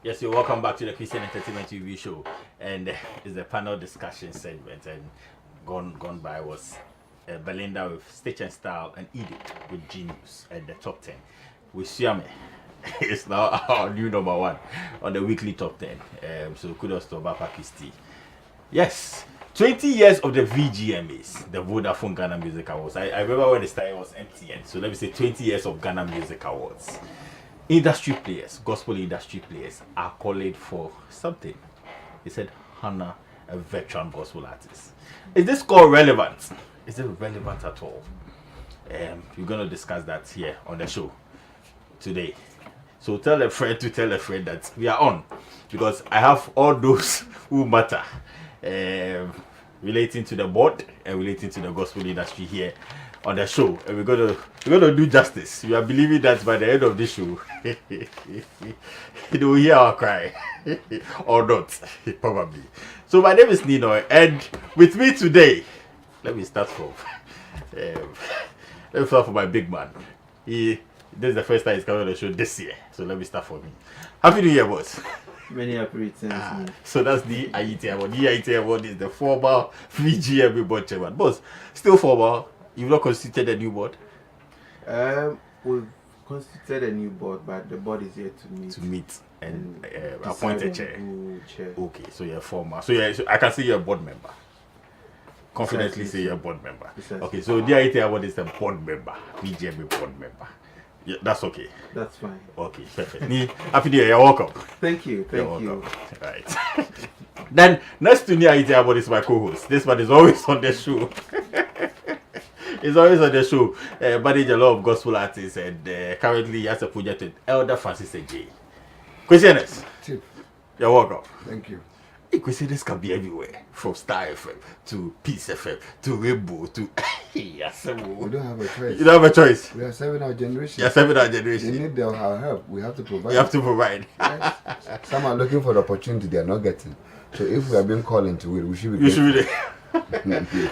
Yes, you're welcome back to the Christian Entertainment TV show, and it's a panel discussion segment. And gone by was Belinda with Stitch and Style and Edith with Genius at the top 10. With Siame, it's now our new number one on the weekly top 10. So kudos to Bapa Kisti. Yes, 20 years of the VGMAs, the Vodafone Ghana Music Awards. I remember when the style was MTN. So let me say 20 years of Ghana Music Awards. Industry players, gospel industry players are called for something. He said, Hannah, a veteran gospel artist. Is this call relevant? Is it relevant at all? We're going to discuss that here on the show today. So tell a friend to tell a friend that we are on, because I have all those who matter relating to the board and relating to the gospel industry here on the show, and we're gonna do justice. We are believing that by the end of this show, they will hear our cry, or not, probably. So my name is Nino, and with me today, let me start from my big man. This is the first time he's coming on the show this year, so let me start from me. Happy New Year, boss. Many happy returns. So that's the Ayitey Award. The Ayitey Award is the former VGMA board chairman. Boss, still former. You've not constituted a new board? We've constituted a new board, but the board is yet to meet. To meet and appoint a chair. Chair. Okay, so you're former. So I can say you're a board member. Confidently say you're a board member. Okay, so the Ayitey Award is the board member. VGMA board member. Yeah, that's okay. That's fine. Okay, perfect. Happy New Year, you're welcome. Thank you. Thank you. Right. Then, next to me, Ayitey Award is my co-host. This one is always on the show. He's always on the show. Manage a lot of gospel artists, and currently he has a project with Elder Francis J. Ernest. Tip. You're welcome. Thank you. This can be everywhere, from Star FM to Peace FM to Rainbow to We don't have a choice. You don't have a choice. We are serving our generation. You're serving our generation. They need our help. We have to provide. You have to provide. Yes. Some are looking for the opportunity they are not getting. So if we are being called into it, we should be. You should be there.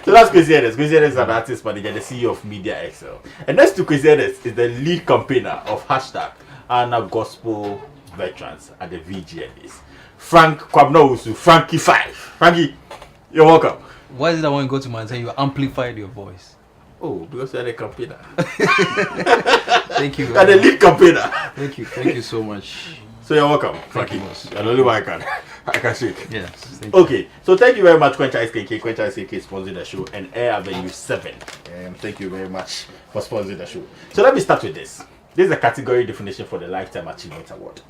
So that's Kwasi Ernest. Kwasi Ernest is an artist manager, the CEO of Media Excel. And next to Kwasi Ernest is the lead campaigner of hashtag Anna Gospel Veterans at the VGMAs. Franky 5. Franky, you're welcome. Why is it that when you go to my and you amplified your voice? Oh, because you're the campaigner. Thank you. You're the lead campaigner. Thank you so much. So you're welcome, Franky. Thank you, You're the only one I can shake. Yes. Okay, so thank you very much, Quencha SKK. Quencha SKK sponsoring the show, and Air Avenue 7. Thank you very much for sponsoring the show. So let me start with this. This is a category definition for the Lifetime Achievement Award.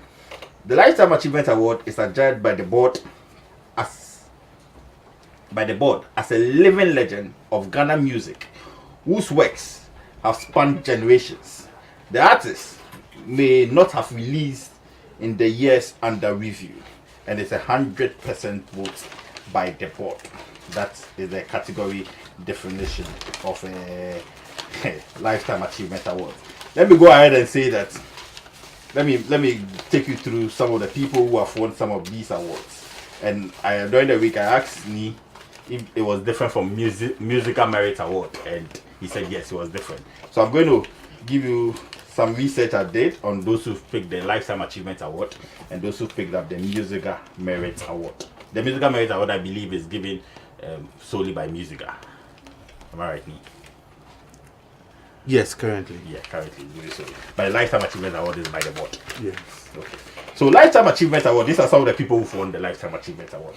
The Lifetime Achievement Award is adjudged by the board as a living legend of Ghana music, whose works have spanned generations. The artist may not have released in the years under review, and it's 100% vote by the board. That is the category definition of a Lifetime Achievement Award. Let me go ahead and say that. Let me take you through some of the people who have won some of these awards. And during the week I asked me if it was different from Musical Merit Award, and he said yes, it was different. So I'm going to give you some research I did on those who picked the Lifetime Achievement Award and those who picked up the Musical Merit Award. The Musical Merit Award, I believe, is given solely by Musica. Am I right, Nee? Yes, currently. Yeah, currently. But the Lifetime Achievement Award is by the board. Yes. Okay. So Lifetime Achievement Award, these are some of the people who won the Lifetime Achievement Award.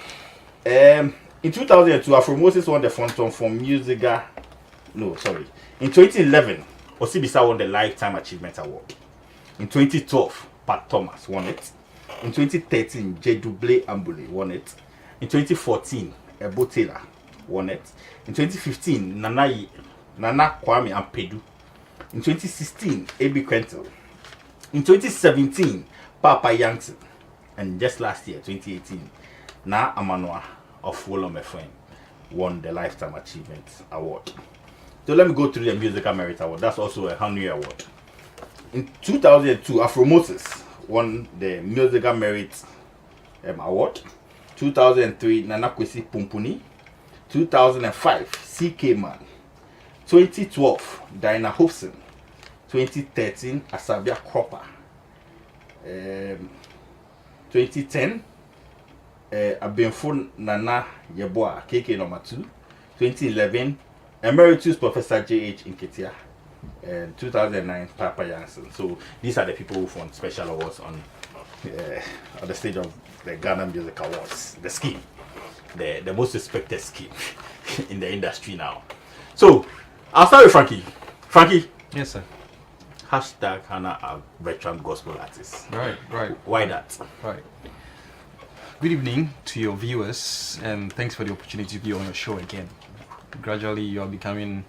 In 2002, Afro Moses won the Phantom from Musica. No, sorry. In 2011, Osibisa won the Lifetime Achievement Award. In 2012, Pat Thomas won it. In 2013, J. Double Ambule won it. In 2014, Ebo Taylor won it. In 2015, Nana Kwame Ampedu. In 2016, A.B. Quentel. In 2017, Papa Yankson. And just last year, 2018, Na Amanwa of Wolomefren won the Lifetime Achievement Award. So let me go through the Musical Merit Award. That's also a Hanui Award. In 2002, Afro Moses won the Musical Merit Award. 2003, Nana Kwesi Pumpuni. 2005, C.K. Man. 2012, Dinah Hobson. 2013, Asabia Cropper. 2010, Abenfo Nana Yeboah, KK number 2. 2011, Emeritus Professor J.H. Nketia. And 2009, Papa Jansen. So these are the people who won special awards on the stage of the Ghana Music Awards, the scheme, the most respected scheme in the industry now. So I'll start with Franky. Franky. Yes, sir. Hashtag Hannah a veteran gospel artist. Right. Why that? Right. Good evening to your viewers, and thanks for the opportunity to be on your show again. Gradually, you are becoming,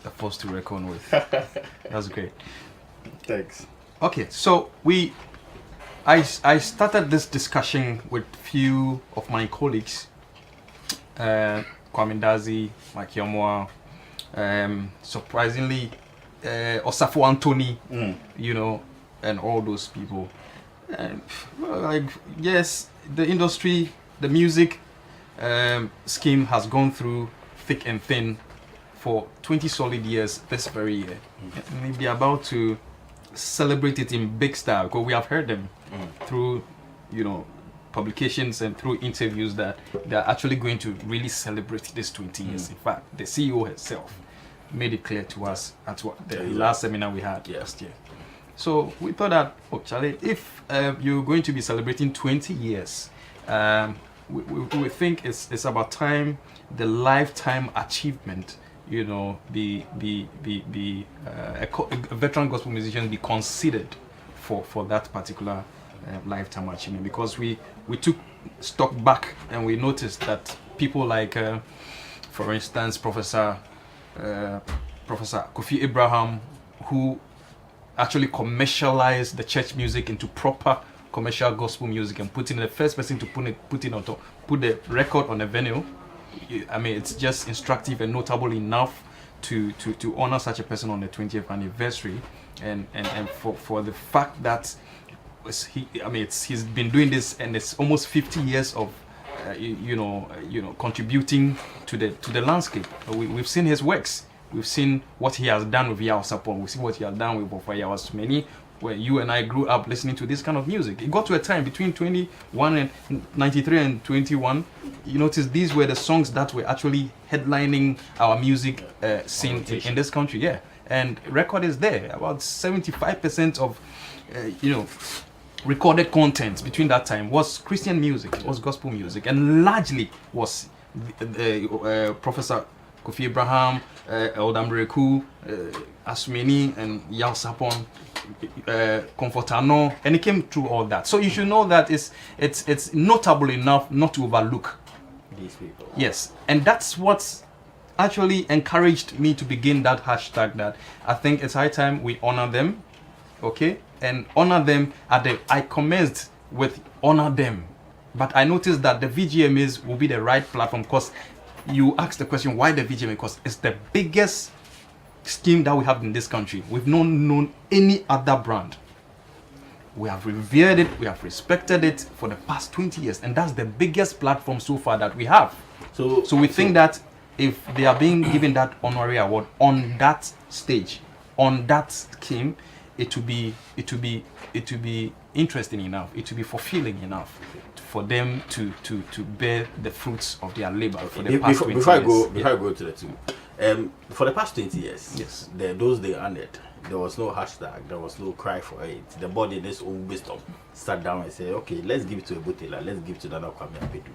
a force to reckon with. That's great. Thanks. Okay, so I started this discussion with few of my colleagues, Kwame Dazi, Mike Yomoa, surprisingly, Osafo Anthony, and all those people. And yes, the industry, the music scheme has gone through thick and thin for 20 solid years this very year. And they're about to celebrate it in big style, because we have heard them through publications and through interviews that they're actually going to really celebrate this 20 years. In fact, the CEO herself made it clear to us at the last seminar we had last year. So we thought that, Charlie, if you're going to be celebrating 20 years, we think it's about time the lifetime achievement, a veteran gospel musician be considered for that particular lifetime achievement, because we took stock back and we noticed that people like, for instance, Professor Kofi Abraham, who actually commercialized the church music into proper commercial gospel music and put in the first person to put the record on the vinyl. I mean, it's just instructive and notable enough to honor such a person on the 20th anniversary, and for the fact that he's been doing this, and it's almost 50 years of contributing to the landscape. We've seen his works. We've seen what he has done with Yao Sapon. We've seen what he has done with Bofa Many, where you and I grew up listening to this kind of music. It got to a time between 21 and 93 and 21. You notice these were the songs that were actually headlining our music scene in this country. Yeah, and record is there. About 75% of recorded content between that time was Christian music, was gospel music, and largely was Professor Kofi Abraham, Eldam Reku, Asumeni, and Yao Sapon, Comfortano, and it came through all that. So you should know that it's notable enough not to overlook these people. Yes, and that's what's actually encouraged me to begin that hashtag. That I think it's high time we honor them, okay, and honor them I commenced with honor them, but I noticed that the VGMAs will be the right platform, because you asked the question, why the VGMA? Because it's the biggest scheme that we have in this country. We've not known any other brand. We have revered it, we have respected it for the past 20 years, and that's the biggest platform so far that we have. So we think that if they are being given that honorary award on that stage, on that scheme, it will be interesting enough, it will be fulfilling enough for them to bear the fruits of their labor for the past 20 years. Before I go to the two, for the past 20 years, yes, those they earned it, there was no hashtag, there was no cry for it. The body, this own wisdom, sat down and said, okay, let's give it to a Butela, let's give it to Nana Kwame Apedu.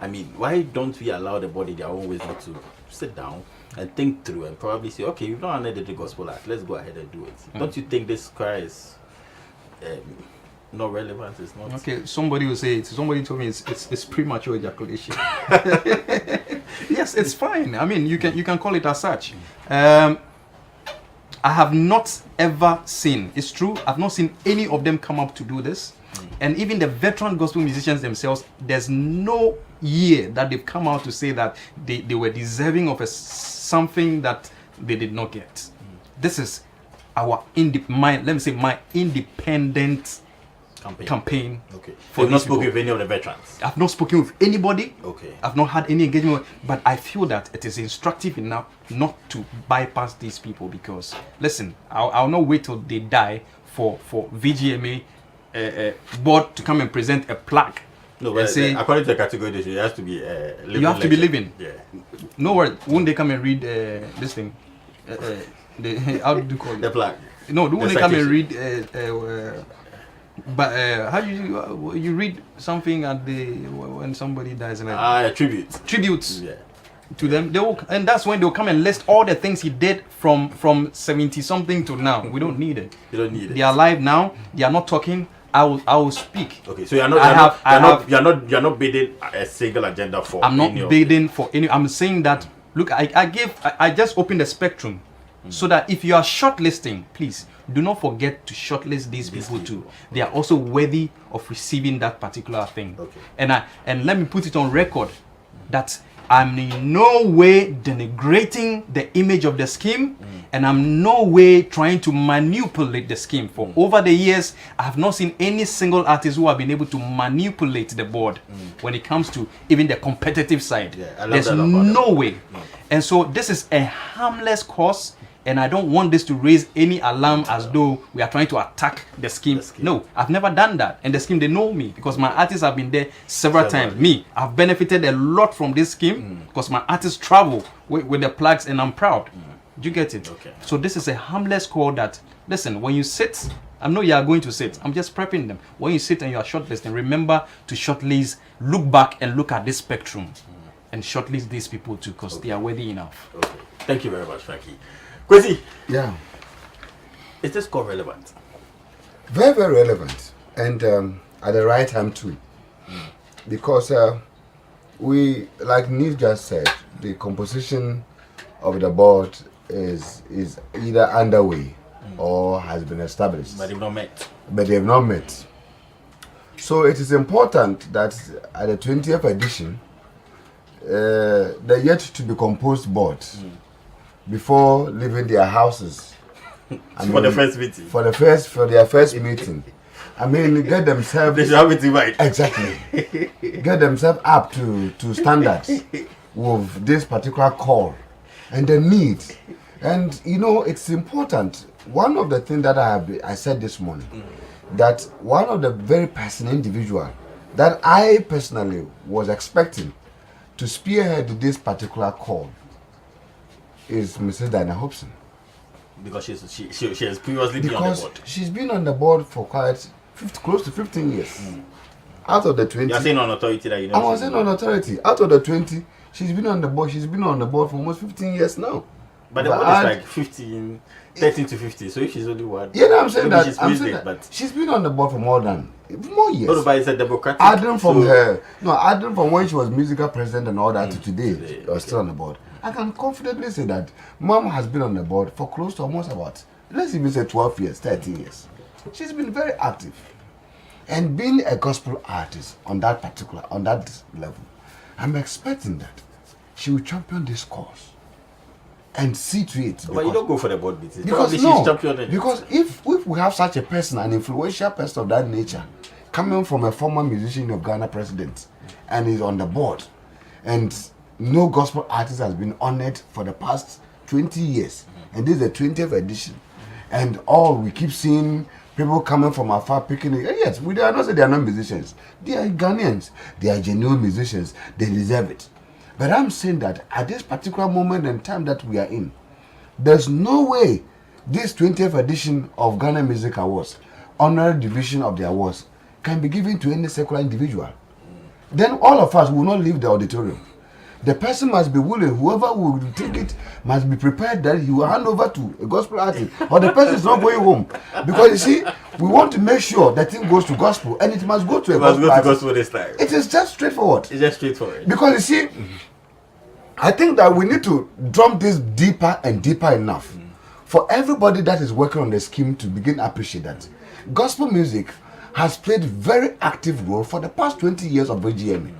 I mean, why don't we allow the body their own wisdom to sit down and think through and probably say, okay, you've not honored the gospel act, let's go ahead and do it. Don't you think this cry is not relevant? It's not. Okay, somebody will say it. Somebody told me it's premature ejaculation. Yes, it's fine. I mean, you can call it as such. I have not ever seen, it's true, I've not seen any of them come up to do this. And even the veteran gospel musicians themselves, there's no year that they've come out to say that they were deserving of something that they did not get. This is our my independent campaign. Okay. So you've not spoken with any of the veterans? I've not spoken with anybody. Okay. I've not had any engagement, but I feel that it is instructive enough not to bypass these people, because listen, I'll not wait till they die for VGMA board to come and present a plaque. No, and but say, according to the category, it has to be living. you have to be living. Yeah. No worries. Won't they come and read this thing? How do you call it? The plaque. No, don't The they come and citation. read? But how do you read something at the when somebody dies? Like tributes Yeah. to them. They will, and that's when they'll come and list all the things he did from 70 something to now. We don't need it. You don't need it. They are alive now. They are not talking. I will speak. Okay, so you're not bidding a single agenda for. I'm not bidding for any. I'm saying that. Look, I just opened the spectrum, so that if you are shortlisting, please do not forget to shortlist these people too. They are also worthy of receiving that particular thing. Okay. And let me put it on record that I'm in no way denigrating the image of the scheme, and I'm no way trying to manipulate the scheme. For over the years, I have not seen any single artist who have been able to manipulate the board when it comes to even the competitive side. Yeah, there's no way. And so this is a harmless cause, and I don't want this to raise any alarm as though we are trying to attack the scheme. No, I've never done that. And the scheme, they know me because my artists have been there several times. Me, I've benefited a lot from this scheme because my artists travel with the plaques, and I'm proud. Do you get it? Okay. So this is a harmless call that, listen, when you sit, I know you are going to sit. I'm just prepping them. When you sit and you are shortlisting, remember to shortlist, look back and look at this spectrum and shortlist these people too, because they are worthy enough. Okay. Thank you very much, Franky. Kwasi, Yeah. is this call relevant? Very, very relevant. And at the right time too. Because we, like Neve just said, the composition of the board is either underway or has been established. But they've not met. But they've not met. So it is important that at the 20th edition, the yet to be composed board, before leaving their houses, For the first meeting. for their first meeting, I mean, get themselves They should have it in mind. exactly get themselves up to standards with this particular call and the need. And you know, it's important. One of the things that I said this morning, that one of the very personal individual that I personally was expecting to spearhead this particular call is Mrs. Diana Hobson. Because she has previously been on the Because board. she's been on the board for close to 15 years. Out of the 20, You're saying on authority that you know. I was saying on authority. Out of the 20, she's been on the board. She's been on the board for almost 15 years now. But the board is like 13 to 15. So if she's only one. Yeah, no, I'm saying maybe that. she's I'm raised saying it, that but she's been on the board for more years. no, but it's a democratic. Adding from so- adding from when she was musical president and all that to today, Today, she was still on the board. I can confidently say that Mom has been on the board for close to almost about, let's even say 12 years, 13 years. She's been very active. And being a gospel artist on that level, I'm expecting that she will champion this cause and see to it. But you don't go for the board meetings. Because Probably no, she's championing. because if we have such a person, an influential person of that nature, coming from a former musician of Ghana president, and is on the board, and no gospel artist has been honored for the past 20 years, and this is the 20th edition, and all we keep seeing people coming from afar picking it. Yes, we are not saying they are not musicians. They are Ghanaians. They are genuine musicians. They deserve it. But I'm saying that at this particular moment and time that we are in, there's no way this 20th edition of Ghana Music Awards, honorary division of the awards, can be given to any secular individual. Then all of us will not leave the auditorium. The person must be willing, whoever will take it must be prepared that he will hand over to a gospel artist, or the person is not going home. Because you see, we want to make sure that thing goes to gospel, and it must go to a gospel artist. Gospel this time. It is just straightforward. It's just straightforward. Because you see, I think that we need to drum this deeper and deeper enough for everybody that is working on the scheme to begin to appreciate that gospel music has played very active role for the past 20 years of VGMA.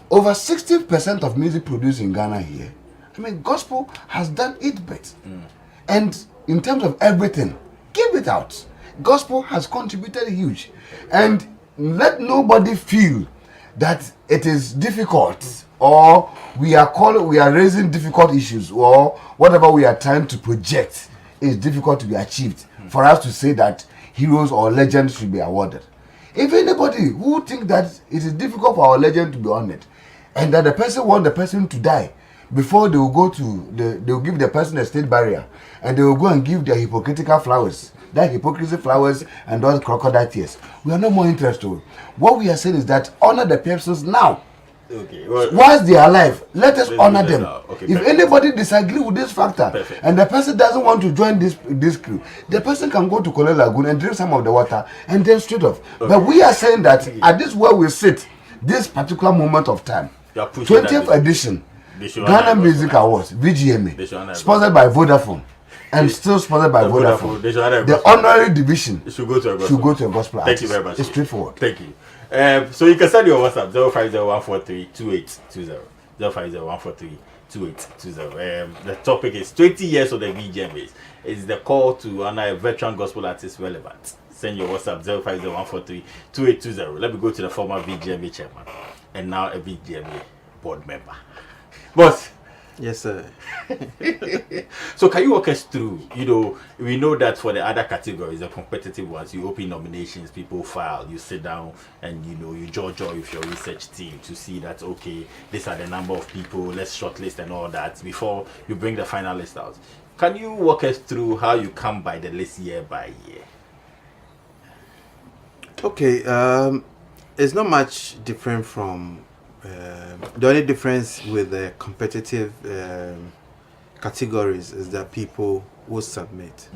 Over 60% of music produced in Ghana here, I mean, gospel has done it bit. And in terms of everything, give it out. Gospel has contributed huge. And let nobody feel that it is difficult, or we are raising difficult issues, or whatever we are trying to project is difficult to be achieved. For us to say that heroes or legends should be awarded. If anybody who think that it is difficult for our legend to be honored, and that the person want the person to die before they will go to they will give the person a state barrier, and they will go and give their hypocritical flowers, that hypocrisy flowers and those crocodile tears, we are no more interested. What we are saying is that honor the persons now. Okay. Well, whilst they are alive, let us honor do them. that. Okay, If perfect. anybody disagree with this factor, Perfect. and the person doesn't want to join this crew, the person can go to Kole Lagoon and drink some of the water and then straight off. But we are saying that at this where we sit, this particular moment of time, You are pushing that 20th edition, they should honor Ghana the Music gospel Awards, They should honor VGMA, the sponsored by Vodafone, and still sponsored by The Vodafone. they should honor The gospel. honorary division It should go to a gospel. should go to a gospel Thank artist. you very much. It's straightforward. Thank you. So you can send your WhatsApp 050-143-2820. 050-143-2820. The topic is 20 years of the VGMAs. It's the call to honor a veteran gospel artist relevant. Send your WhatsApp 050-143-2820. Let me go to the former VGMA chairman and now a VGMA board member. Boss, Yes, sir. so can you walk us through, we know that for the other categories, the competitive ones, you open nominations, people file, you sit down and you judge with your research team to see that, okay, these are the number of people, let's shortlist and all that before you bring the final list out. Can you walk us through how you come by the list year by year? Okay, it's not much different from the only difference with the competitive categories is that people will submit.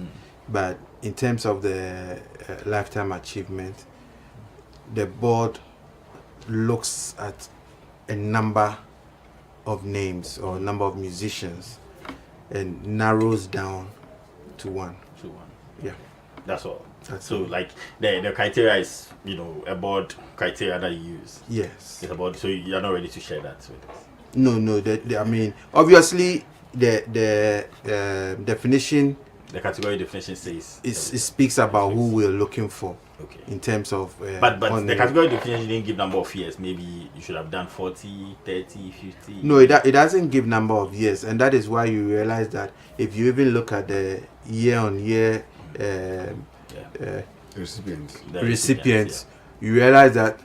But in terms of the lifetime achievement, the board looks at a number of names or number of musicians and narrows down to one. Yeah. That's all. That's So all. like the criteria is, a board criteria that you use. Yes. It's about, so you're not ready to share that with us. No, I mean, obviously, the definition The category definition says it speaks about who we're looking for okay. in terms of. But the honoring. category definition didn't give number of years. Maybe you should have done 40, 30, 50. No, it doesn't give number of years, and that is why you realize that if you even look at the year-on-year Recipients. The recipients, you realize that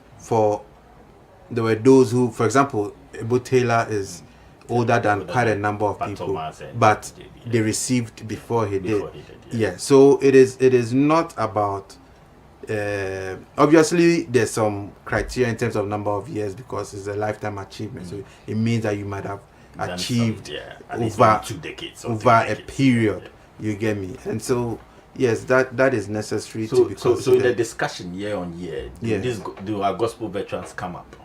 there were those who, for example, Ebo Taylor is older than quite a number of Pat people, Thomas and but JD, they received before he did. Before he did, yeah. Yeah, so it is not about. Obviously, there's some criteria in terms of number of years because it's a lifetime achievement. So it means that you might have Done achieved some, at least over maybe 2 decades. or over 3 a decades. period. Yeah. You get me? And so yes, that is necessary to So, be so in the considered. discussion year on year, Yeah. do our gospel veterans come up?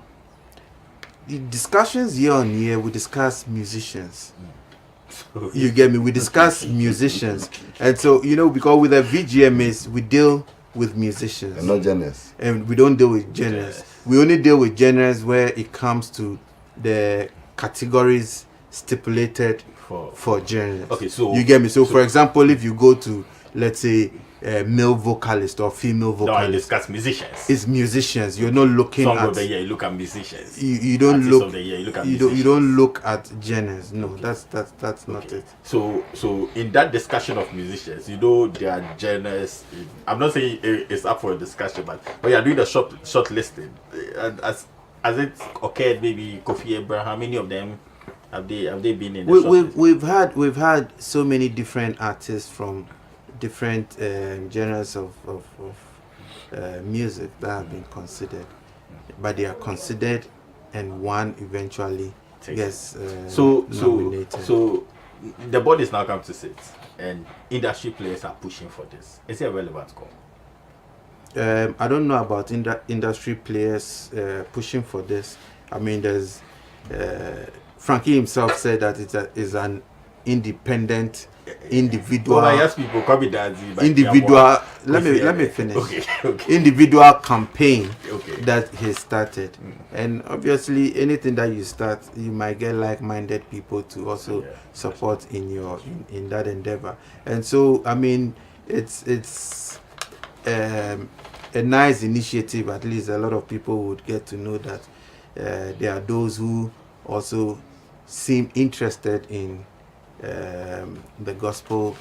The discussions year on year, we discuss musicians. You get me? We discuss musicians, and so because with the VGMAs we deal with musicians, And not genres. and we don't deal with genres. We only deal with genres where it comes to the categories stipulated for genres. Okay, so you get me? So for example, if you go to, let's say, a male vocalist or female now I vocalist, discuss musicians. it's musicians. You're not looking Song at. of the year, you look at musicians. You don't Artist look. of the year, you look at you musicians. don't look at genres. No, that's not Okay. it. So in that discussion of musicians, there are genres. I'm not saying it's up for a discussion, but when you're doing the short listing, and as it occurred, maybe Kofi Abraham, how many of them have they been in the short list? We've had so many different artists from different genres of music that have been considered, but they are considered, and one eventually gets nominated. So the board is now come to sit, and industry players are pushing for this. Is it a relevant call? I don't know about industry players pushing for this. I mean, there's Franky himself said that it is an independent individual. Well, I ask people, come be dancing. Individual. Let me finish. Okay. Individual campaign Okay. that he started, and obviously anything that you start, you might get like-minded people to also support in that endeavor. And so I mean, it's a nice initiative. At least a lot of people would get to know that there are those who also seem interested in the gospel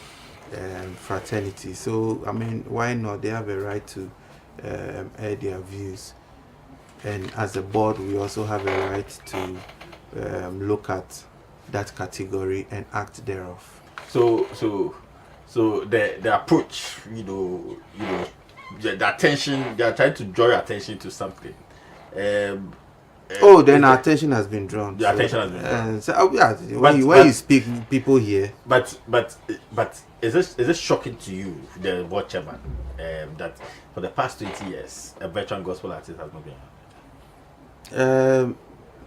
fraternity. So I mean, why not? They have a right to air their views, and as a board, we also have a right to look at that category and act thereof. So the approach, the attention, they are trying to draw your attention to something. Then our attention has been drawn. The attention has been drawn. When you speak, people hear. But is it shocking to you, the board chairman, that for the past 20 years a veteran gospel artist has not been?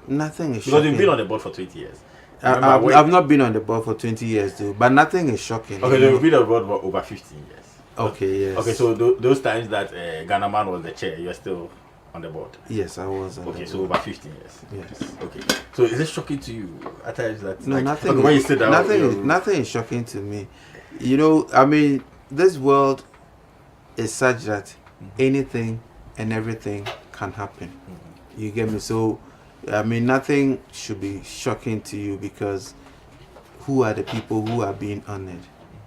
Nothing is because shocking. you've been on the board for 20 years. I've not been on the board for 20 years though, but nothing is shocking. Okay, so you've been on the board for over 15 years. Okay, yes. Okay, so those times that Ghana Man was the chair, you're still on the board? Yes, I was on okay, the so board. over 15 years. Yes. Okay, so is it shocking to you at times that... No, like, nothing. Okay, when you sit down... Nothing is shocking to me. I mean, this world is such that anything and everything can happen. You get me? So, I mean, nothing should be shocking to you because who are the people who are being honored?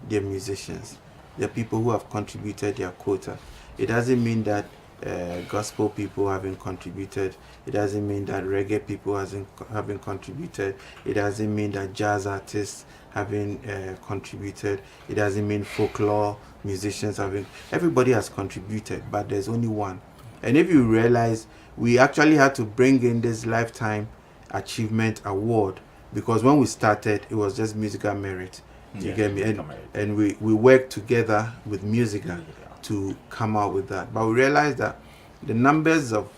They're musicians. They're people who have contributed their quota. It doesn't mean that gospel people haven't contributed. It doesn't mean that reggae people haven't contributed. It doesn't mean that jazz artists haven't contributed. It doesn't mean folklore musicians haven't. Everybody has contributed, but there's only one. And if you realize, we actually had to bring in this Lifetime Achievement Award because when we started, it was just musical merit. You get me? And we worked together with Musica to come out with that. But we realized that the numbers of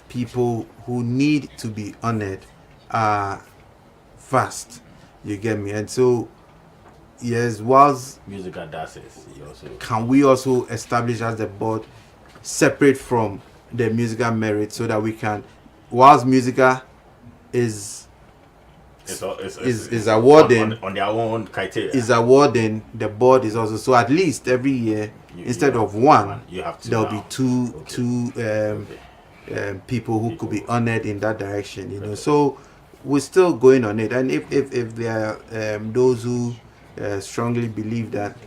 people who need to be honored are vast. You get me? And so, yes, whilst Musica does it, can we also establish as the board separate from the musical merit so that we can, whilst Musica is awarding on their own criteria, is awarding, the board is also, so at least every year instead of one you have to there'll be two people who could be honored in that direction, so we're still going on it. And if there are those who strongly believe that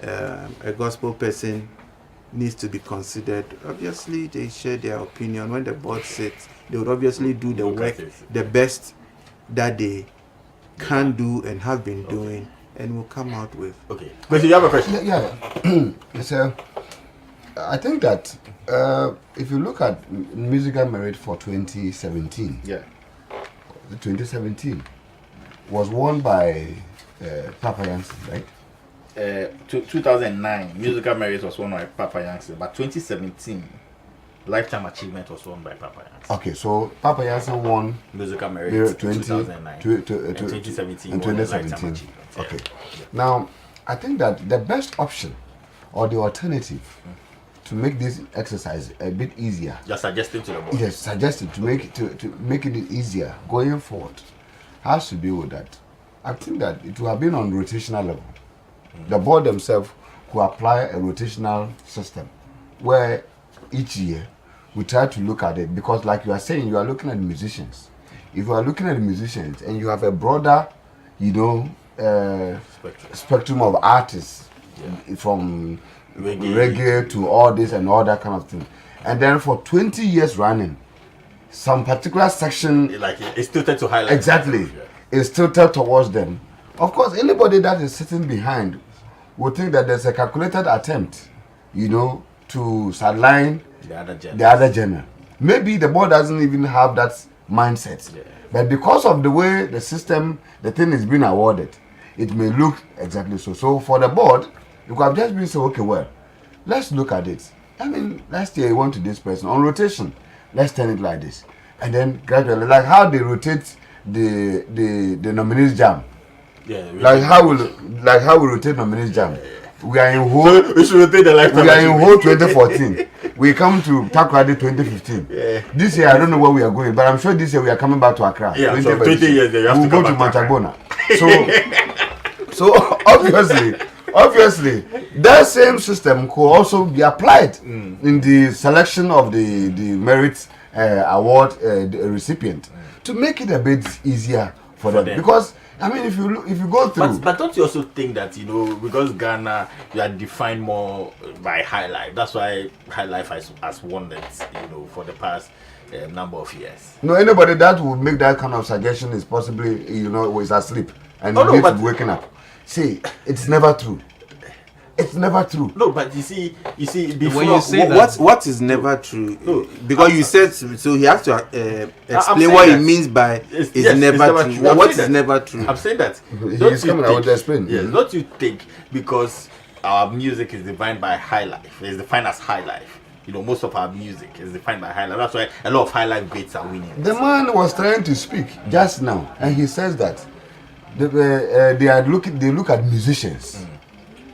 a gospel person needs to be considered, obviously they share their opinion. When the board sits, they would obviously do the work, the best that they can do and have been doing, and will come out with. Okay. But you have a question? Yeah. So, I think that if you look at musical merit for 2017, 2017 was won by Papa Yankson, right? 2009, musical merit was won by Papa Yankson, but 2017. Lifetime Achievement was won by Papa Yankson. Okay, so Papa Yankson won Musical Merit 2009 and 2017 and won 2017. Lifetime Achievement. Okay. Now, I think that the best option or the alternative to make this exercise a bit easier. You're suggesting to the board? Yes, suggested to make it easier going forward has to do with that. I think that it will have been on rotational level. The board themselves could apply a rotational system where each year we try to look at it, because like you are saying, you are looking at the musicians. If you are looking at the musicians and you have a broader, spectrum of artists, from reggae to all this and all that kind of thing, and then for 20 years running, some particular section, like it's tilted to highlight. Exactly, is tilted towards them. Of course, anybody that is sitting behind would think that there's a calculated attempt, to sideline the other genre. Maybe the board doesn't even have that mindset. But because of the way the thing is being awarded, it may look exactly so. So for the board, you could have just been saying, okay, well, let's look at it. I mean, last year you went to this person on rotation. Let's turn it like this. And then gradually, like how they rotate the nominees jam. Like how we rotate nominees jam. We are in whole. We should rotate the Lifetime. We are in whole 2014. We come to Takrady 2015. This year I don't know where we are going, but I'm sure this year we are coming back to Accra. Yeah, so 20 years they have we'll to go come to back Montagona. So obviously, that same system could also be applied in the selection of the merit award recipient to make it a bit easier for them. Because I mean, if you go through, But don't you also think that, you know, because Ghana, you are defined more by high life. That's why high life has won it, you know, for the past number of years. no, anybody that would make that kind of suggestion is possibly, you know, is asleep and needs to be waking up. See, it's never true. It's never true. No, but you see, before When you say that, what is never true? No, because you said so. He has to explain saying what that he means by it's never never true. true. I'm What saying is that. never true? I'm saying that. He's coming. I want to explain. Yes, don't you think because our music is defined by high life, it's defined as high life. You know, most of our music is defined by high life. That's why a lot of high life greats are winning. The man was trying to speak just now, and he says that they look at musicians,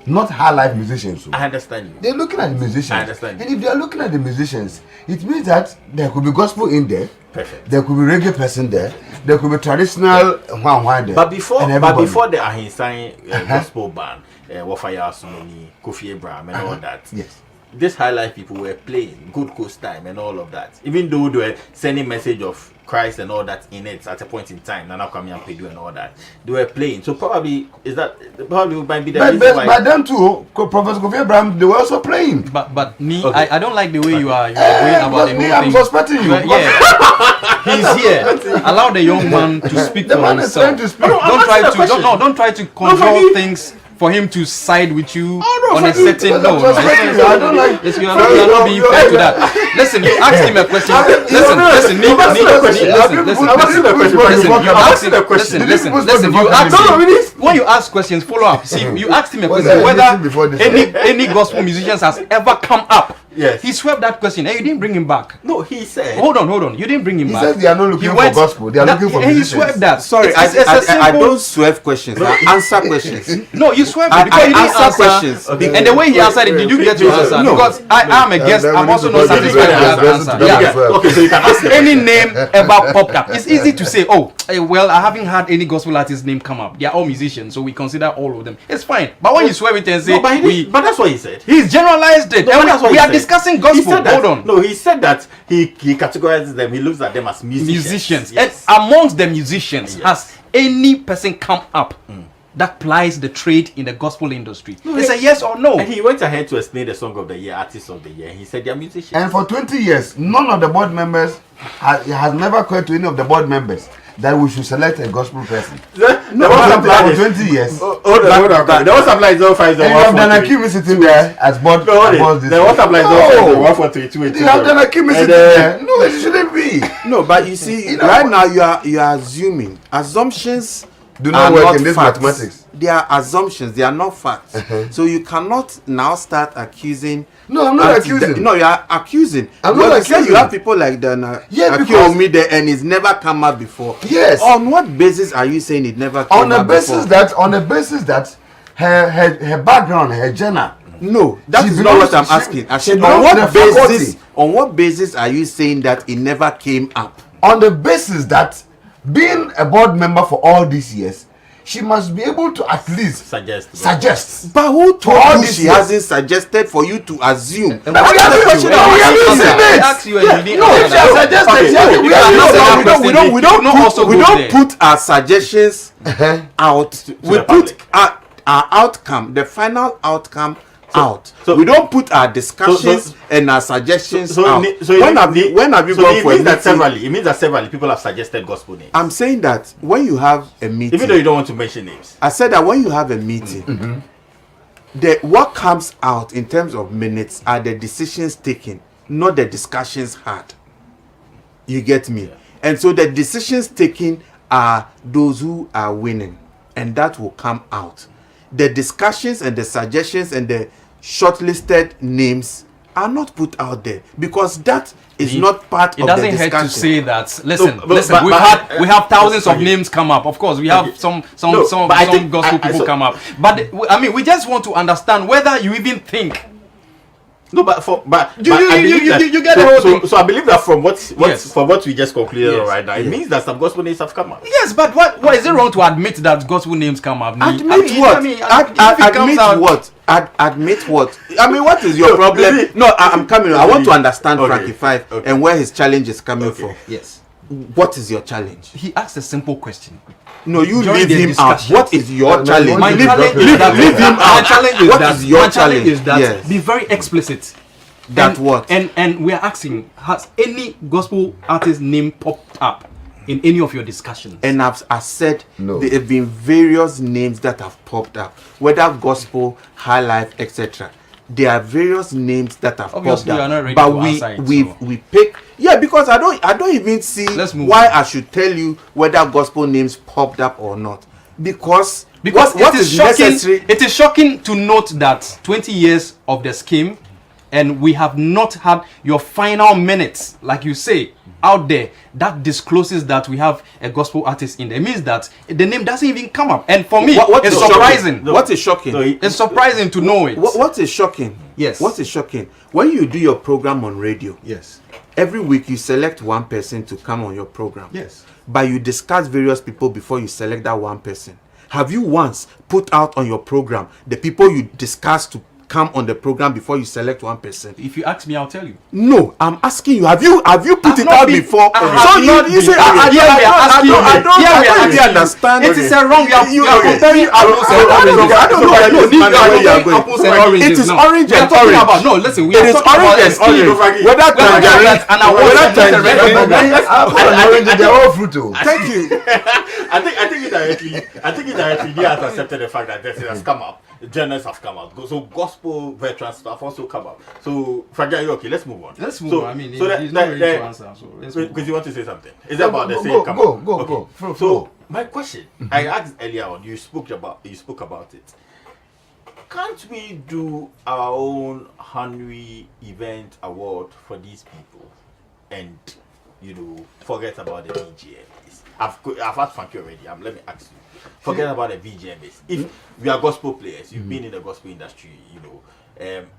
not high life musicians. I understand you. They're looking at the musicians. I understand. And if they are looking at the musicians, it means that there could be gospel in there. Perfect. There could be reggae person there. There could be traditional one there. But before and everybody. the Ahinsan gospel band, Wafaya Sumoni, Kofi Abraham, and all that. Yes. This high life people were playing Good Coast Time and all of that. Even though they were sending message of Christ and all that in it at a point in time, Nana Kwame and Pedu and all that, they were playing. So probably might be the reason why. But them too, Professor Kofi Abraham, they were also playing. but me, Okay. I don't like the way you are going about the me, whole I'm thing. suspecting you. Yeah, he's here. Allow the young man to speak The for man is trying himself. to speak. Don't try to control things for him to side with you no, on a for me, certain because I'm suspecting you. I don't like- Yes, you are not being fair to that. Listen, you asked him a question. Listen, you asked when you ask questions, follow up. See, you asked him a question whether any gospel musicians has ever come up. Yes. He swept that question and you didn't bring him back. No, he said. Hold on. You didn't bring him He back. says they are not looking He for gospel. They are looking for and he musicians. swept that. Sorry, It's a I simple- don't swerve questions. I answer questions. No, you swept I it because you didn't answer answer questions. Okay. And the way he answered it, did you get your answer? No. Because I am a guest, then we I'm need also to not go to the satisfied with questions. that Let's answer. do Yeah. that. Okay, so you can ask him. Any name ever popped up. It's easy to say, oh, well, I haven't had any gospel artist name come up. They are all musicians, so we consider all of them. It's fine. But when you swear it and say, No, but that's what he said. he's generalized it. No, And but that's what we he are said. discussing He gospel. said that- Hold on. No, he said that he categorizes them. He looks at them as musicians. Yes. And amongst the musicians, Yes. has any person come up that plies the trade in the gospel industry? It's a yes or no. And he went ahead to explain the song of the year, artist of the year. He said they are musicians. And for 20 years, none of the board members has never occurred to any of the board members that we should select a gospel person. No, For 20 years. Hold on. The WhatsApp line is 050. And you have done Akimi sitting there as board. No, aboard this the WhatsApp line is No. 143. You have done Akimi sitting there. No, it shouldn't be. No, but you see, You know right what? now you are assuming assumptions Do not are work not in this facts. mathematics. They are assumptions. They are not facts. So you cannot now start accusing. No, I'm not accusing. No, you are accusing. I'm Well, not you said accusing. you have people like that. Yeah, accuse because- me there, and it's never come up before. Yes. On what basis are you saying it never came On the up basis before? that her background, her genre. No, that She is not what I'm belongs- asking. she On belongs what to the faculty. basis? On what basis are you saying that it never came up? On the basis that being a board member for all these years, she must be able to at least suggest. But who told all you this she years. hasn't suggested for you to assume? But we have been seen it. asked you and you didn't No, answer if she has that. suggested, Okay, she has okay. we You have cannot not say that done- question. We don't not also we go don't there. put our suggestions out. We the put public. our outcome, the final outcome out. so- We don't put our discussions so- and our suggestions So, out. so when have you gone it for a means that meeting? severally, it means that severally people have suggested gospel names. I'm saying that when you have a meeting, Even though you don't want to mention names. I said that when you have a meeting, what comes out in terms of minutes are the decisions taken, not the discussions had. You get me? And so the decisions taken are those who are winning, and that will come out. The discussions and the suggestions and the shortlisted names are not put out there because that is not part It of the doesn't discussion. hurt to say that. Listen, No, listen. but- We have thousands of okay. names come up. Of course, we have Okay. some No, but I think- gospel I- people so- come up. But I mean, we just want to understand whether you even think. No, but You I believe that- you get the whole thing. So I believe that from what Yes. from what we just concluded Yes. on right now, it means that some gospel names have come out. Yes, but what is it wrong to admit that gospel names come up? Admit what? Admit what? I mean, what is your No, problem? you see- No, I'm coming. I want to understand Okay. Franky 5 Okay. and where his challenge is coming Okay. from. Yes. what is your challenge? He asked a simple question. No, you During leave the him out. discussion. What is your challenge? My Leave- challenge leave- is that leave him out. My challenge is What that is your my challenge is that Yes. be very explicit. That and, what? And we are asking, has any gospel artist name popped up in any of your discussions? And I said No. there have been various names that have popped up, whether gospel, high life, etc. There are various names that have Obviously, popped you up, are not ready but to we answer it, we so. we pick. Yeah, because I don't even see Let's move why on. I should tell you whether gospel names popped up or not. Because Because what it is is shocking. necessary. It is shocking to note that 20 years of the scheme, and we have not had your final minutes, like you say, out there that discloses that we have a gospel artist in there. It means that the name doesn't even come up. And for me, What it's is shocking? surprising. No. What is shocking? No, It's surprising to know it. What is shocking? Yes. What is shocking? When you do your program on radio, Yes. every week you select one person to come on your program. Yes. But you discuss various people before you select that one person. Have you once put out on your program the people you discuss to come on the program before you select one person? If you ask me, I'll tell you. No, I'm asking you. Have you put I've it not out been- before? I So have not you say been- I Here we are asking you. don't Here we are really asking you. understand. It is a wrong. You are okay. comparing apples and oranges. I don't know where this man where you are going. Apples and oranges. It is now. orange We are and talking orange. about- No, listen. We It are is talking about orange a and scheme. orange. Franky. Whether We're talking tangerine, about an award whether and not a red tangerine. ribbon. Apple and orange, they're all fruit. Oh. Thank you. I think indirectly he has accepted the fact that this has come up. Journalists have come out. So gospel veterans have also come up. So Franky, are you okay? Let's move on. Let's move So- on. I mean, so that- he's not that- ready that- to answer. So let's move Because on. you want to say something. Is that about the Go, same go, come go, up? go, Okay. go. Flow. So my question, I asked earlier on, you spoke about it. Can't we do our own Henry event award for these people and forget about the VGMAs? I've asked Franky already. Let me ask you. Forget about the VGMAs. If we are gospel players, you've been in the gospel industry,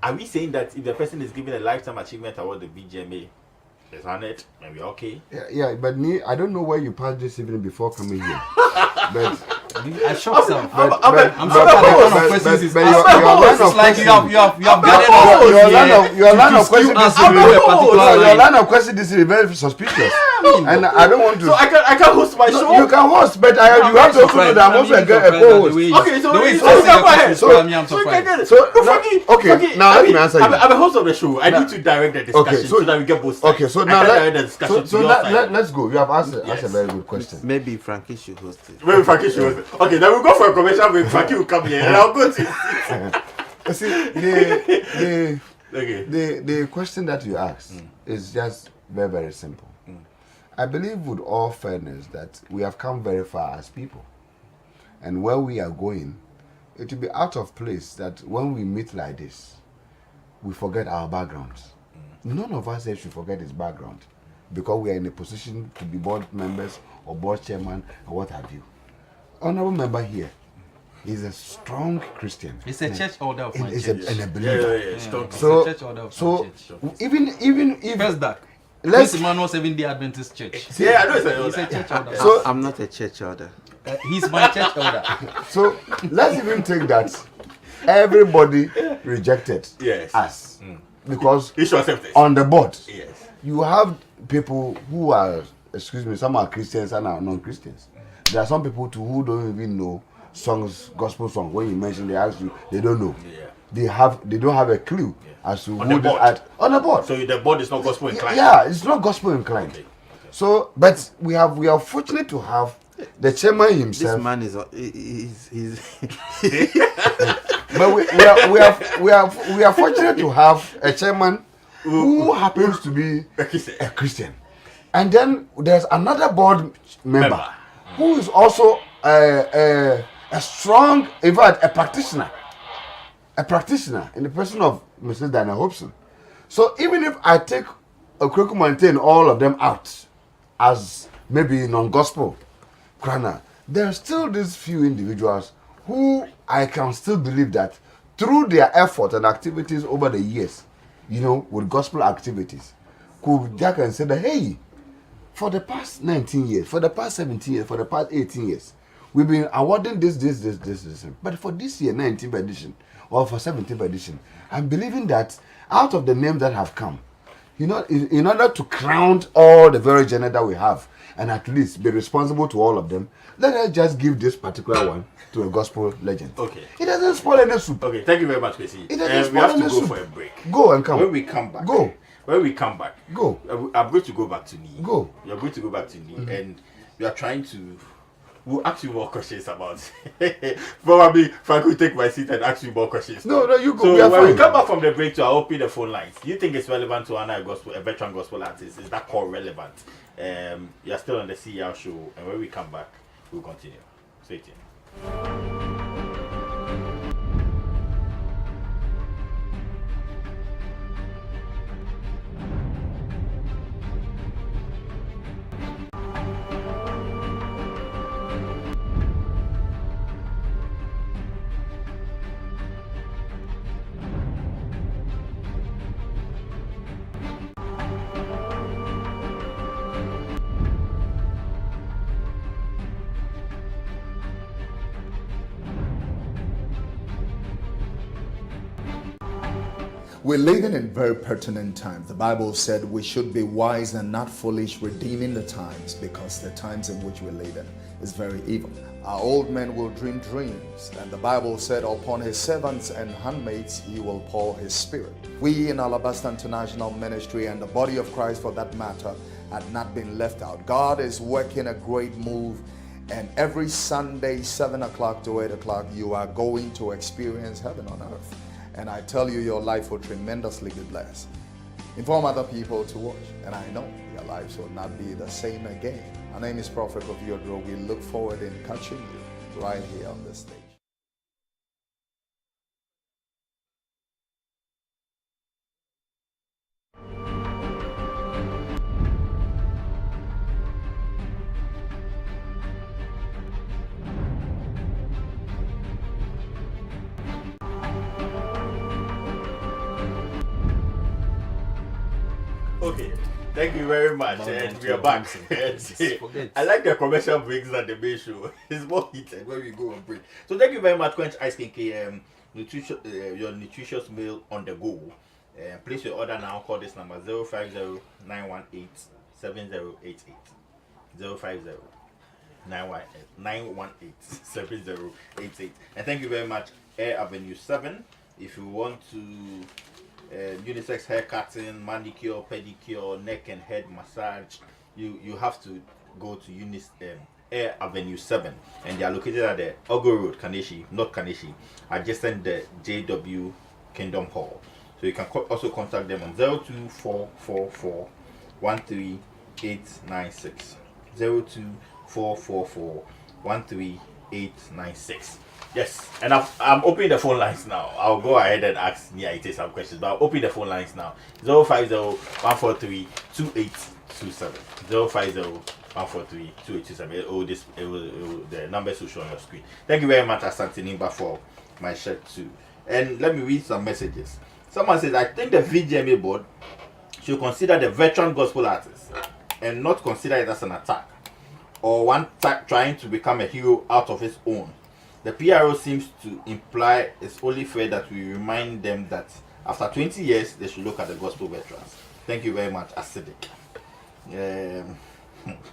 are we saying that if the person is given a lifetime achievement award, the VGMA is on it, and we're okay? Yeah, but I don't know where you passed this evening before coming here. But I shocked some. but I'm so glad the kind of questions is but asked. your line of It's like you questioning- have gathered us your line of to question us this to evening- a particular your line. line of question this is very suspicious, and I don't want to. So I can host my show. You can host, but you have to also know that I'm also a co-host. Okay, so the way so it's go ahead. ahead. So- I'm So you can surprised. get it. So, No, now- Franky, okay, Franky, now let me answer you. I'm a host of the show. I Now- need to direct the discussion Okay, so- that we get both sides. Okay, so I now can direct the discussion to your side. let's go. You have asked Yes. a very good question. Maybe Franky should host it. Maybe Franky should. Okay, then we'll go for a commercial break. Franky will come here and I'll go to. You see, Okay. the question that you asked is just very, very simple. I believe with all fairness that we have come very far as people. And where we are going, it will be out of place that when we meet like this, we forget our backgrounds. None of us here should forget his background because we are in a position to be board members or board chairman or what have you. Honorable member here is a strong Christian. It's a church order of my It's church. and a believer. Yeah. Strong. So, church order of my so church. even if First that. let's Prince Emmanuel 7-day Adventist Church. Yeah, I know He's a church order. So- I'm not a church elder. He's my church order. so let's even take that everybody rejected Yes. us because You should accept it. on the board Yes. you have people who are, excuse me, some are Christians and are non-Christians. There are some people too who don't even know songs, gospel songs. When you mention, they ask you, they don't know. Yeah. They don't have a clue as to On who the this board. art on the board. So the board is not gospel inclined. Yeah, it's not gospel inclined. Okay. So, but we are fortunate to have the chairman This himself. man is he's But we are fortunate to have a chairman who happens to be a Christian. And then there's another board member who is also a strong, in fact, a practitioner in the person of Mrs. Diana Hobson. So even if I take a Okreku maintain all of them out as maybe non-gospel, there are still these few individuals who I can still believe that through their effort and activities over the years, with gospel activities, could Jack and say that, hey, for the past 19 years, for the past 17 years, for the past 18 years, we've been awarding this. But for this year, 19th edition, or for 17th edition, I'm believing that out of the names that have come, in order to crown all the very genre that we have, and at least be responsible to all of them, let us just give this particular one to a gospel legend. Okay. It doesn't spoil any soup. Okay, thank you very much, Kwasi. It doesn't We have spoil to any go soup. for a break. Go and come. When we come back. Go. When we come back. Go. I'm going to go back to Ni. Go. You're going to go back to Ni, and we are trying to. We'll ask you more questions about. Probably, Franky will take my seat and ask you more questions. No, you go. So We are when we fine. come back from the break, to open the phone lines. Do you think it's relevant to honor a veteran gospel artist? Is that call relevant? You're still on the CR show, and when we come back, we'll continue. Stay tuned. We're living in very pertinent times. The Bible said we should be wise and not foolish, redeeming the times, because the times in which we live in is very evil. Our old men will dream dreams, and the Bible said upon his servants and handmaids he will pour his spirit. We in Alabaster International Ministry and the body of Christ for that matter had not been left out. God is working a great move, and every Sunday 7 o'clock to 8 o'clock you are going to experience heaven on earth. And I tell you, your life will tremendously be blessed. Inform other people to watch, and I know your lives will not be the same again. My name is Prophet of Yodro. We look forward in catching you right here on this stage. Okay, thank you very much, and we are back. I like the commercial breaks at the main show. It's more heated when we go on break. So thank you very much, Quench Ice King, your nutritious meal on the go. Place your order now. Call this number 050-918-7088. 050-918-7088. And thank you very much, Air Avenue 7. If you want to unisex hair cutting, manicure, pedicure, neck and head massage, you have to go to Air Avenue 7, and they are located at the Ogo Road, Kaneshi, North Kaneshi, adjacent the JW Kingdom Hall. So you can also contact them on 02444 13896. 02444 13896. Yes, and I'm opening the phone lines now. I'll go ahead and ask Ayitey some questions, but I'll open the phone lines now. 050-143-2827. 050-143-2827. The numbers will show on your screen. Thank you very much, Asante Nimba, for my shirt too. And let me read some messages. Someone says, I think the VGMA board should consider the veteran gospel artist and not consider it as an attack or one trying to become a hero out of his own. The PRO seems to imply it's only fair that we remind them that after 20 years, they should look at the gospel veterans. Thank you very much, Acidic.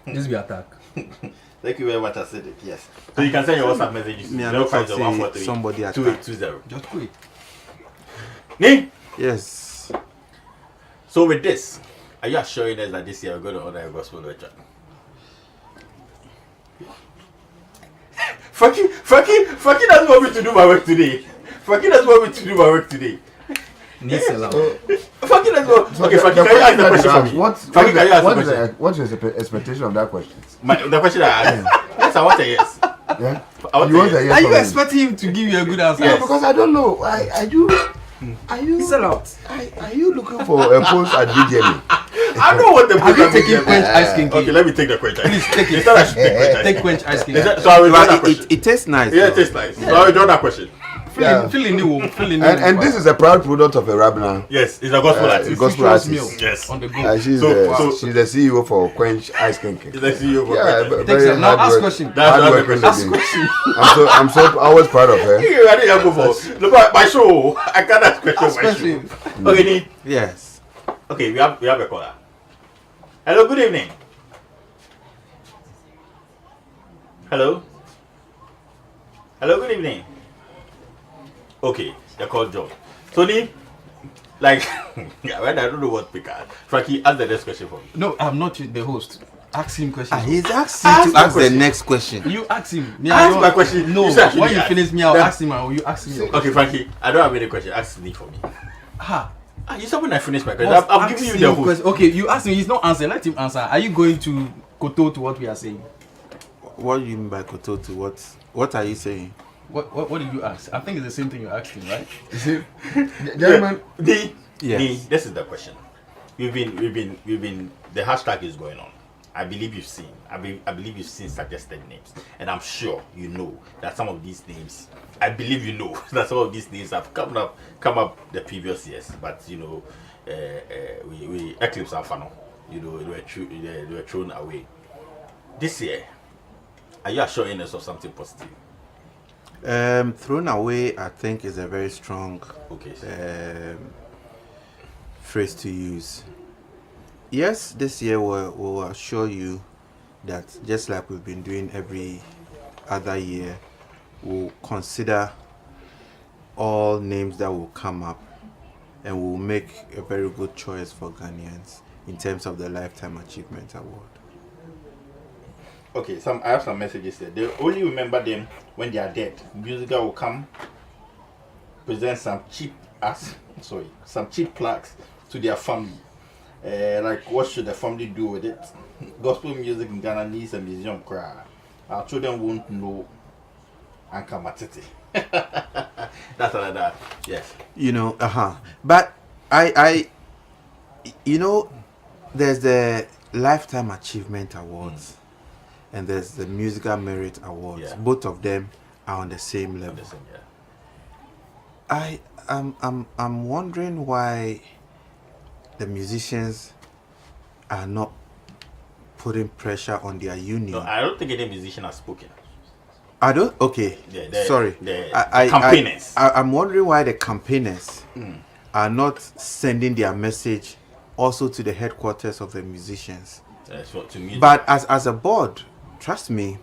This be attack. Thank you very much, Acidic. Yes. So you can send your WhatsApp messages to 050-143-2820. Somebody attack. Just quit. Ni? Yes. So with this, are you assuring us that this year we're going to honor a gospel veteran? Franky doesn't want me to do my work today. Franky doesn't want me to do my work today. Franky doesn't want. Okay, Franky, can you ask the question for me? Franky, can you ask the question? What is the expectation of that question? The question I asked. Yes, I want a yes. Yeah? I want You a want a yes. yes Are you from me? expecting him to give you a good answer? Yeah, because I don't know. Are you Sell out. Are you looking for a post at VGMA? I know what the Have you program is. taken quench ice cream? Okay, let me take the question. Please take it. Instead I should take quench ice Take cream. quench ice cream. So I will draw that But question. it tastes nice. Yeah, though. it tastes nice. So I will draw that question. Fill in the womb. Fill in the And this is a proud product of a rabbiner. Yes, it's a gospel artist. gospel Nutritious artist. meal. Yes. On the go. She's the CEO for Quench Ice Cream. It's the CEO for Yeah, Quench. Take some. Now ask question. That's the hardworking question. lady. Ask question. I'm so always proud of her. You ready to go for? Look at my show. I can't ask questions Ask on my show. question. Okay, Ni, Yes. Okay, we have a caller. Hello, good evening. Hello. Hello, good evening. Okay, the call John. Tony, like, I don't know what pick up. Franky, ask the next question for me. No, I'm not the host. Ask him questions. He's asking to ask the next question. You ask him. Ask my question. No, You said when you ask. finish me, I'll ask him. Or you ask me. Okay, Franky, I don't have any question. Ask me for me. Ha. You said when I finish my question. I'm giving you the host. Okay, you ask him. He's not answering. Let him answer. Are you going to koto to what we are saying? What do you mean by kototu? What are you saying? What did you ask? I think it's the same thing you're asking, right? You see, gentlemen, Yes. This is the question. We've been. The hashtag is going on. I believe you've seen. I believe you've seen suggested names, and I'm sure you know that some of these names. I believe you know that some of these names have come up the previous years, but you know, we eclipse our funnel. You know, they were thrown away. This year, are you assuring us of something positive? Thrown away, I think, is a very strong phrase to use. Yes, this year we'll assure you that just like we've been doing every other year, we'll consider all names that will come up and we'll make a very good choice for Ghanaians in terms of the Lifetime Achievement Award. Okay, I have some messages there. They only remember them when they are dead. Musical will come, present some cheap plaques to their family. Like, what should the family do with it? Gospel music in Ghana needs a museum cry. Our children won't know Anka Matete. That's another, yes. You know, But I there's the Lifetime Achievement Awards and there's the Musical Merit Awards. Yeah. Both of them are on the same level. I'm wondering why the musicians are not putting pressure on their union. No, I don't think any musician has spoken. I don't. Okay. Sorry. The campaigners. I'm wondering why the campaigners are not sending their message also to the headquarters of the musicians. But as a board, trust me,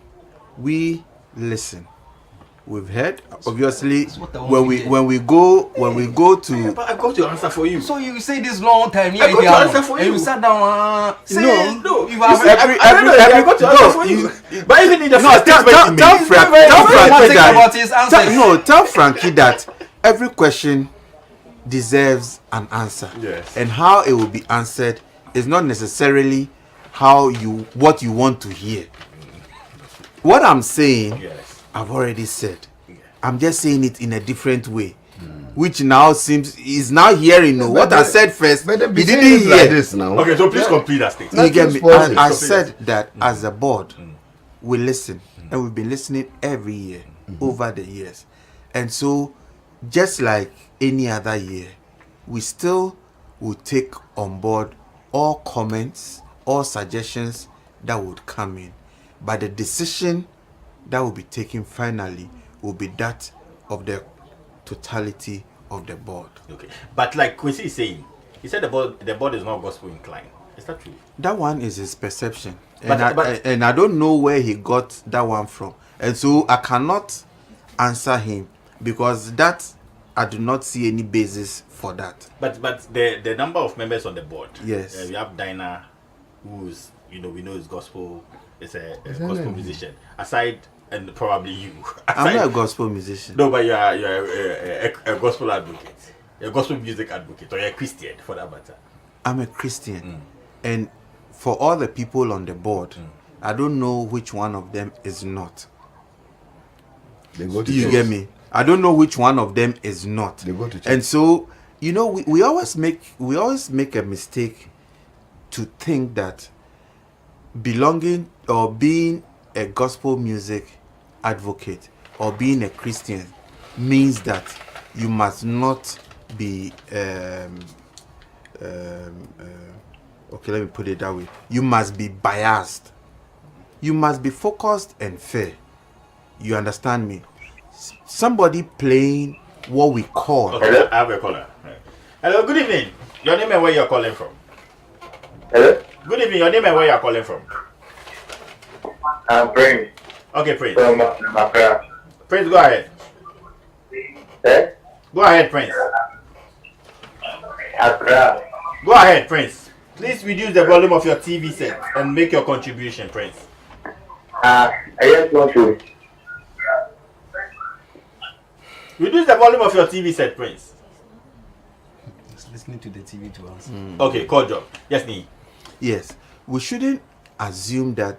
we listen. We've heard. Obviously, when we go to. But I got your answer for you. So you say this long time. I got your answer for you. And you sat down. No. You have I got your answer for you. But even in the first statement, tell Franky that every question deserves an answer. Yes. And how it will be answered is not necessarily what you want to hear. What I'm saying. Yes. I've already said. I'm just saying it in a different way, which now is now hearing what I said first. He didn't hear like this now. Okay, so please complete that statement. You get me? I said that as a board, we listen, and we've been listening every year over the years, and so just like any other year, we still will take on board all comments, all suggestions that would come in, but the decision that will be taken finally will be that of the totality of the board. Okay, but like Kwasi is saying, he said the board is not gospel inclined. Is that true? That one is his perception, and I don't know where he got that one from, and so I cannot answer him because that I do not see any basis for that. But the number of members on the board. Yes, we have Dinah, who's we know is gospel. Is a gospel musician. Aside. And probably you. I'm not a gospel musician. No, but you're a gospel advocate. You're a gospel music advocate. Or you're a Christian, for that matter. I'm a Christian. And for all the people on the board, I don't know which one of them is not. They go to you church. Get me? I don't know which one of them is not. They go to church. And so, we always make a mistake to think that belonging or being a gospel music advocate or being a Christian means that you must not be okay, let me put it that way. You must be biased. You must be focused and fair. You understand me? Somebody playing what we call. Okay, I have a caller. Hello, good evening. Your name and where you're calling from? Hello? Good evening. Your name and where you're calling from? I'm Prince Okay, Prince. from Accra. Prince, go ahead. Eh? Go ahead, Prince. Accra. Go ahead, Prince. Please reduce the volume of your TV set and make your contribution, Prince. I just want to. Reduce the volume of your TV set, Prince. Just listening to the TV to us. Okay, call job. Yes, Nee. Yes, we shouldn't assume that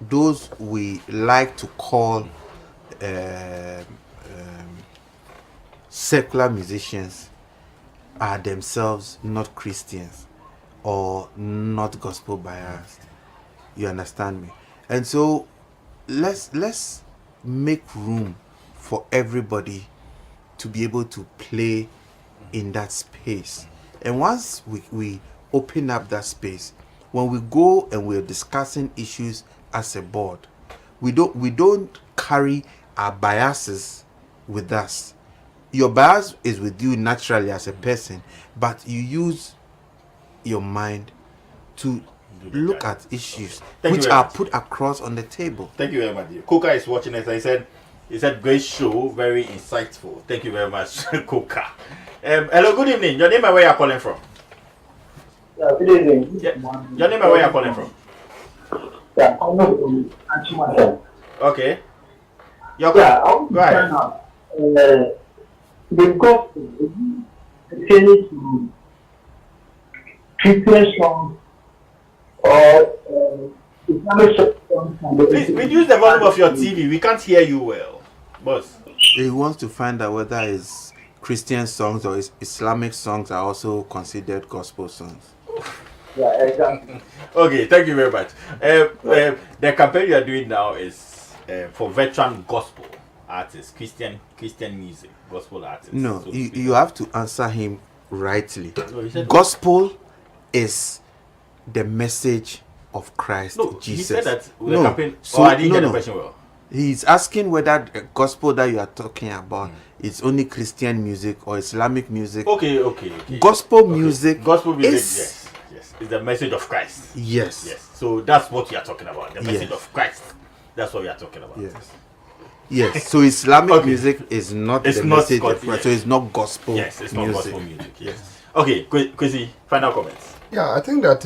those we like to call secular musicians are themselves not Christians or not gospel biased. You understand me? And so let's make room for everybody to be able to play in that space. And once we open up that space, when we go and we're discussing issues as a board, we don't carry our biases with us. Your bias is with you naturally as a person, but you use your mind to look at issues Thank you which very are much. put across on the table. Thank you very much. Coca is watching us. He said, great show, very insightful. Thank you very much, Coca. Hello, good evening. Your name and where you're calling from? Yeah, good evening. Yeah. Your name and where you're calling from? Yeah, I'm not from Antimatter. Okay. Yeah, I want Go to ahead. find out. The gospel pertaining to Christian songs or Islamic songs. Please reduce the volume of your TV. We can't hear you well. Boss. He wants to find out whether it's Christian songs or Islamic songs are also considered gospel songs. Yeah, exactly. Okay, thank you very much. The campaign you are doing now is for veteran gospel artists, Christian music, gospel artists. No, so to you, speak. you have to answer him rightly. No, he said- Gospel is the message of Christ No, Jesus. he said that with No, the campaign. so- I didn't no, get the no. question well. He's asking whether the gospel that you are talking about is only Christian music or Islamic music. Okay. Gospel music Gospel music, is yes. It's the message of Christ. yes. Yes. So that's what you are talking about. The message Yes. of Christ. That's what we are talking about. Yes. So Islamic Okay. music is not It's the not message God- of Christ. yes. So it's not gospel Yes, it's not music. gospel music. Yes. Okay, Kwasi, final comments. Yeah, I think that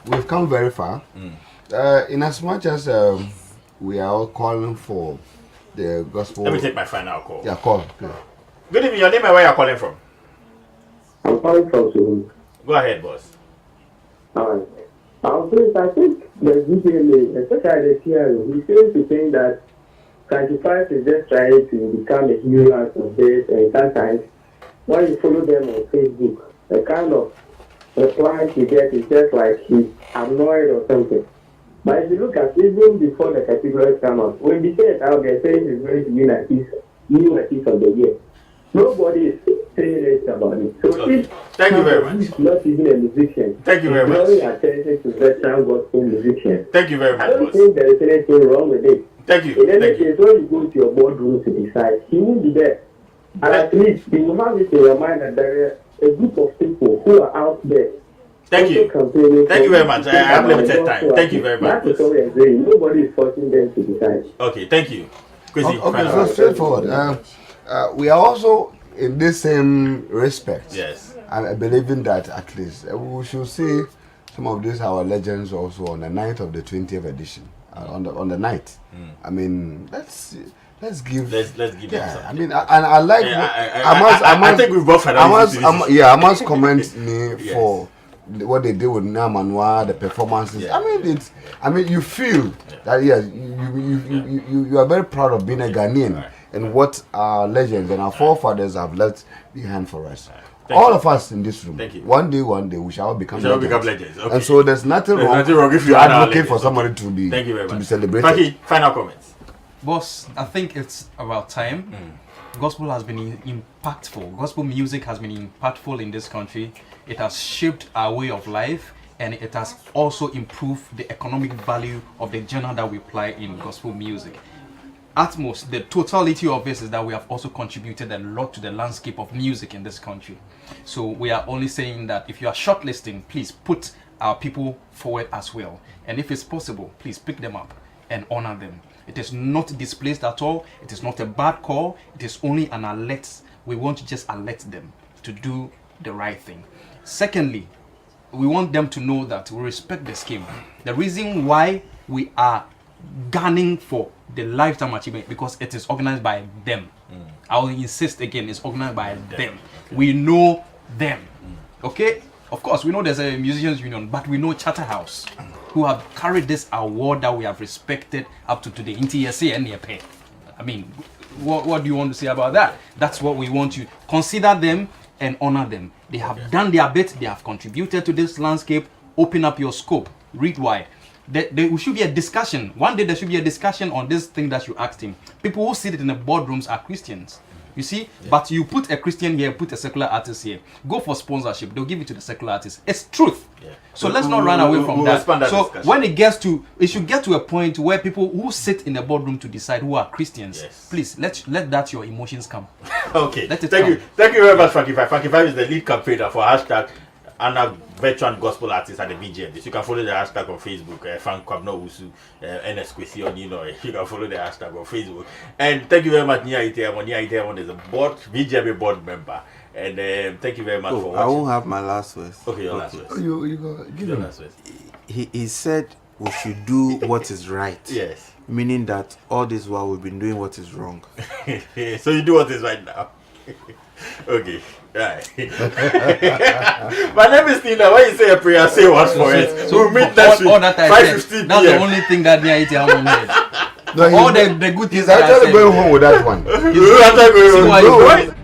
we've come very far. In as much as we are all calling for the gospel. Let me take my final call. Yeah, call. Okay. Good evening. Your name and where you're calling from? I'm calling from Shalom. Go ahead, boss. Alright. I think the VGMA, especially the CRO, he seems to think that sacrifice is just trying to become a hero out of this, and sometimes when you follow them on Facebook, the kind of reply you get is just like he's annoyed or something. But if you look at even before the categories come out, when they say it out, they say it's going to win new artist of the year. Nobody is saying anything about it. So Okay. if Thank you very much. he's not even a musician, Thank you very much. drawing attention to veteran gospel musicians. Thank you very I much, don't boss. think there is anything wrong with it. Thank In you. any Thank you. case, when you go to your boardroom to decide, he won't be there. And at least you will have it in your mind that there are a group of people who are out there. Thank also you. campaigning Thank you for very much. I people have that limited are time. also Thank you out very there. much, That is boss. what we are saying. Nobody is forcing them to decide. Okay, thank you. Kwasi, Okay, final. so straightforward. We are also in this same respect. Yes. I'm believing that at least we should see some of these our legends also on the night of the 20th edition. On the night. I mean, let's give. Let's give them Yeah, something. I mean, I like. Yeah, I I think we've both had I must commend me Yes. for what they did with Namanwa, the performances. Yeah. I mean, you feel that yes, you are very proud of being a Ghanaian Right. and what our legends and our forefathers have left behind for us. Thank All you. of us in this room. Thank you. One day, we shall become We shall legends. become legends. Okay. And so there's nothing There's wrong. nothing wrong if you to are our advocate for legends. somebody Okay. to be Thank you very much. celebrated. Franky, final comments. Boss, I think it's about time. Gospel has been impactful. Gospel music has been impactful in this country. It has shaped our way of life, and it has also improved the economic value of the genre that we play in gospel music. utmost, the totality of this is that we have also contributed a lot to the landscape of music in this country. So we are only saying that if you are shortlisting, please put our people forward as well. And if it's possible, please pick them up and honor them. It is not displaced at all. It is not a bad call. It is only an alert. We want to just alert them to do the right thing. Secondly, we want them to know that we respect the scheme. The reason why we are gunning for the lifetime achievement because it is organized by them. I will insist again, it's organized by them. We know them. Okay? Of course, we know there's a musicians union, but we know Charterhouse, who have carried this award that we have respected up to today. I mean, what do you want to say about that? That's what we want to consider them and honor them. They have done their bit, they have contributed to this landscape. Open up your scope, read wide. There should be a discussion. One day there should be a discussion on this thing that you asked him. People who sit in the boardrooms are Christians. You see, but you put a Christian here, put a secular artist here. Go for sponsorship. They'll give it to the secular artist. It's truth. Yeah. So let's not run away from that. So discussion. When it should get to a point where people who sit in the boardroom to decide who are Christians. Yes. Please let that your emotions come. Okay. Thank you very much, Franky 5. Franky 5 is the lead campaigner for hashtag Anna veteran gospel artist at the VGMA. You can follow the hashtag on Facebook, Frank Kwabno Ernest kwasi on, you can follow the hashtag on Facebook. And thank you very much, Ayitey is a VGMA board member. And thank you very much for watching. I won't have my last words. Okay, your last words. You go give your last words. He said we should do what is right. Yes. Meaning that all this while we've been doing what is wrong. So you do what is right now. Okay. Right. My name is Nina. When you say a prayer, say what's for it. So we'll meet next week. 5:15 p.m. That's the only thing that Ayitey Hammond made. No, all the good things. He's actually going home with that one. He's going home.